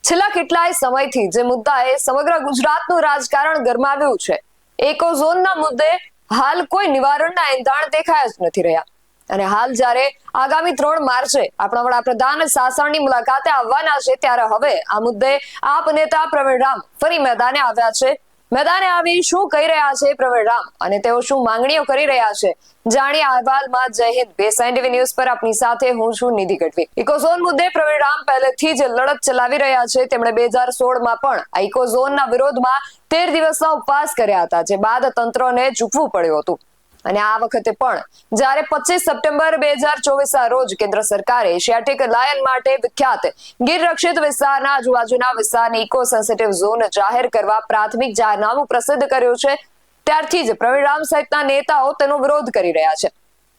છેલ્લા કેટલાય સમયથી જે મુદ્દાએ સમગ્ર ગુજરાતનું રાજકારણ ગરમાવ્યું છે, ઇકોઝોનના મુદ્દે હાલ કોઈ નિવારણના એંધાણ દેખાયા જ નથી રહ્યા. અને હાલ જ્યારે આગામી 3 માર્ચે આપણા વડાપ્રધાન સાસણની મુલાકાતે આવવાના છે, ત્યારે હવે આ મુદ્દે આપ નેતા પ્રવીણ રામ ફરી મેદાને આવ્યા છે. મેદાને આવી શું કહી રહ્યા છે પ્રવીણ રામ અને તેઓ શું માંગણીઓ કરી રહ્યા છે, જાણીએ અહેવાલમાં. જય હિન્દ. BSNTV ન્યૂઝ પર આપની સાથે હું છું નિધિ ગઢવી. ઇકોઝોન મુદ્દે પ્રવીણ રામ પહેલેથી જ લડત ચલાવી રહ્યા છે. તેમણે 2016માં પણ આ ઇકોઝોનના વિરોધમાં 13 દિવસના ઉપવાસ કર્યા હતા, જે બાદ તંત્રને ઝૂકવું પડ્યું હતું. અને આ વખતે પણ જ્યારે 25 સપ્ટેમ્બર 2024 રોજ કેન્દ્ર સરકારે એશિયાટિક લાયન માટે વિખ્યાત ગીર રક્ષિત વિસ્તારના આજુબાજુના વિસ્તારને ઇકો સેન્સિટિવ ઝોન જાહેર કરવા પ્રાથમિક જાહેરનામું પ્રસિદ્ધ કર્યું છે, ત્યારથી જ પ્રવીણ રામ સહિતના નેતાઓ તેનો વિરોધ કરી રહ્યા છે.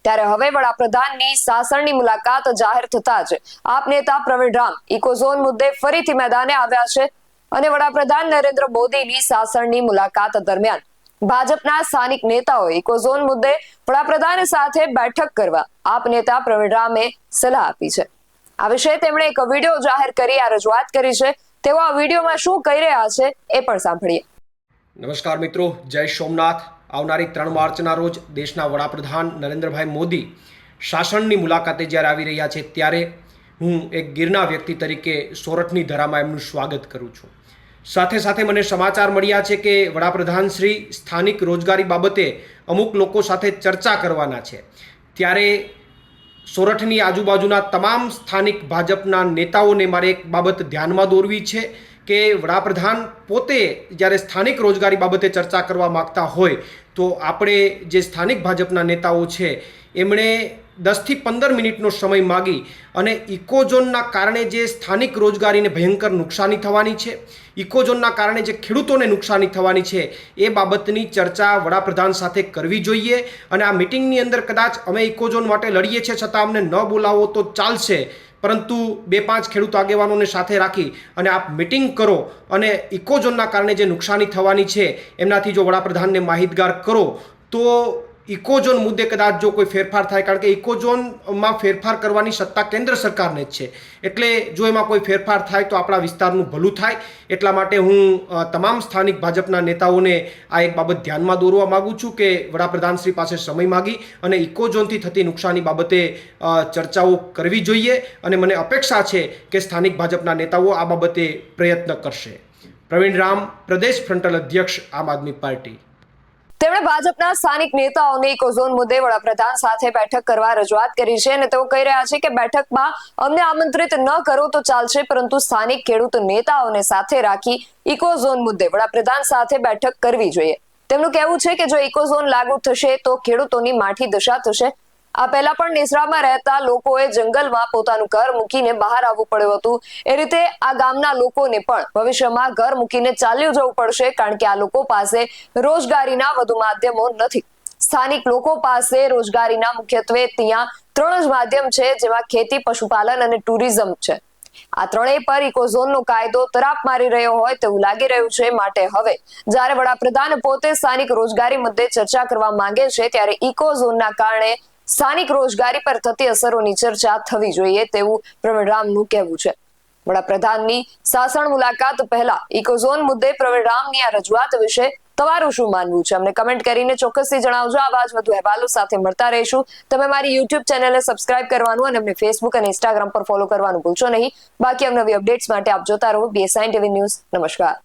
ત્યારે હવે વડાપ્રધાનની સાસણની મુલાકાત જાહેર થતા જ આપ નેતા પ્રવીણ રામ ઇકોઝોન મુદ્દે ફરીથી મેદાને આવ્યા છે. અને વડાપ્રધાન નરેન્દ્ર મોદીની સાસણની મુલાકાત દરમિયાન ભાજપના સ્થાનિક તેઓએ ઇકોઝોન મુદ્દે વડાપ્રધાન સાથે બેઠક કરવા આપ નેતા પ્રવીણ રામે સલાહ આપી છે. આ વિશે તેમણે એક વિડીયો જાહેર કરી આ રજૂઆત કરી છે. તેઓ આ વિડીયોમાં શું કહી રહ્યા છે એ પણ સાંભળીએ. નમસ્કાર મિત્રો, જય સોમનાથ. આવનારી 3 માર્ચના રોજ દેશના વડાપ્રધાન નરેન્દ્રભાઈ મોદી સાસણની મુલાકાતે જ્યારે આવી રહ્યા છે, ત્યારે હું એક ગીરના વ્યક્તિ તરીકે સોરઠની ધરામાં એમનું સ્વાગત કરું છું. સાથે સાથે મને સમાચાર મળ્યા છે કે વડાપ્રધાન શ્રી સ્થાનિક રોજગારી બાબતે અમુક લોકો સાથે ચર્ચા કરવાના છે. ત્યારે સોરઠની આજુબાજુના તમામ સ્થાનિક ભાજપના નેતાઓને મારે એક બાબત ધ્યાનમાં દોરવી છે કે વડાપ્રધાન પોતે જ્યારે સ્થાનિક રોજગારી બાબતે ચર્ચા કરવા માગતા હોય તો આપણે જે સ્થાનિક ભાજપના નેતાઓ છે એમણે 10 થી 15 મિનિટનો સમય માગી અને ઇકોઝોનના કારણે જે સ્થાનિક રોજગારીને ભયંકર નુકસાની થવાની છે, ઇકોઝોનના કારણે જે ખેડૂતોને નુકસાની થવાની છે, એ બાબતની ચર્ચા વડાપ્રધાન સાથે કરવી જોઈએ. અને આ મિટિંગની અંદર કદાચ અમે ઇકોઝોન માટે લડીએ છીએ છતાં અમને ન બોલાવો તો ચાલશે, પરંતુ 2-5 ખેડૂત આગેવાનોને સાથે રાખી અને આપ મિટિંગ કરો અને ઇકોઝોનના કારણે જે નુકસાની થવાની છે એમનાથી જો વડાપ્રધાનને માહિતગાર કરો તો ઇકોઝોન મુદ્દે કદાચ જો કોઈ ફેરફાર થાય, કારણ કે ઇકોઝોનમાં ફેરફાર કરવાની સત્તા કેન્દ્ર સરકારને જ છે, એટલે જો એમાં કોઈ ફેરફાર થાય તો આપણા વિસ્તારનું ભલું થાય. એટલા માટે હું તમામ સ્થાનિક ભાજપના નેતાઓને આ એક બાબત ધ્યાનમાં દોરવા માગું છું કે વડાપ્રધાન શ્રી પાસે સમય માગી અને ઇકોઝોનથી થતી નુકસાની બાબતે ચર્ચાઓ કરવી જોઈએ. અને મને અપેક્ષા છે કે સ્થાનિક ભાજપના નેતાઓ આ બાબતે પ્રયત્ન કરશે. પ્રવીણ રામ, પ્રદેશ ફ્રન્ટલ અધ્યક્ષ, આમ આદમી પાર્ટી. તેમણે ભાજપના સ્થાનિક નેતાઓને ઇકોઝોન મુદ્દે વડાપ્રધાન સાથે બેઠક કરવા રજૂઆત કરી છે. અને તેઓ કહી રહ્યા છે કે બેઠકમાં અમને આમંત્રિત ન કરો તો ચાલશે, પરંતુ સ્થાનિક ખેડૂત નેતાઓને સાથે રાખી ઇકોઝોન મુદ્દે વડાપ્રધાન સાથે બેઠક કરવી જોઈએ. તેમનું કહેવું છે કે જો ઇકોઝોન લાગુ થશે તો ખેડૂતોની માઠી દશા થશે. આ પહેલા પણ નેસરામાં રહેતા લોકોએ જંગલમાં પોતાનું ઘર મૂકીને બહાર આવવું પડ્યું હતું. એ રીતે આ ગામના લોકોને પણ ભવિષ્યમાં ઘર મૂકીને ચાલ્યું જવું પડશે, કારણ કે આ લોકો પાસે રોજગારીના વધુ માધ્યમો નથી. સ્થાનિક લોકો પાસે રોજગારીના મુખ્યત્વે ત્યાં 3 જ માધ્યમ છે, જેમાં ખેતી, પશુપાલન અને ટુરિઝમ છે. આ ત્રણેય પર ઇકોઝોનનો કાયદો તરાપ મારી રહ્યો હોય તેવું લાગી રહ્યું છે. માટે હવે જ્યારે વડાપ્રધાન પોતે સ્થાનિક રોજગારી મુદ્દે ચર્ચા કરવા માંગે છે, ત્યારે ઇકોઝોનના કારણે સ્થાનિક રોજગારી પર થતી અસરોની ચર્ચા થવી જોઈએ તેવું પ્રવીણ રામનું કહેવું છે. વડાપ્રધાનની સાસણ મુલાકાત પહેલા ઇકોઝોન મુદ્દે પ્રવીણ રામની આ રજૂઆત વિશે તમારું શું માનવું છે, અમને કમેન્ટ કરીને ચોક્કસથી જણાવજો. આવા જ વધુ અહેવાલો સાથે મળતા રહીશું. તમે મારી YouTube ચેનલને સબસ્ક્રાઇબ કરવાનું અને અમને Facebook અને Instagram પર ફોલો કરવાનું ભૂલશો નહીં. બાકી નવી અપડેટ્સ માટે આપ જોતા રહો BSNTV ન્યૂઝ. નમસ્કાર.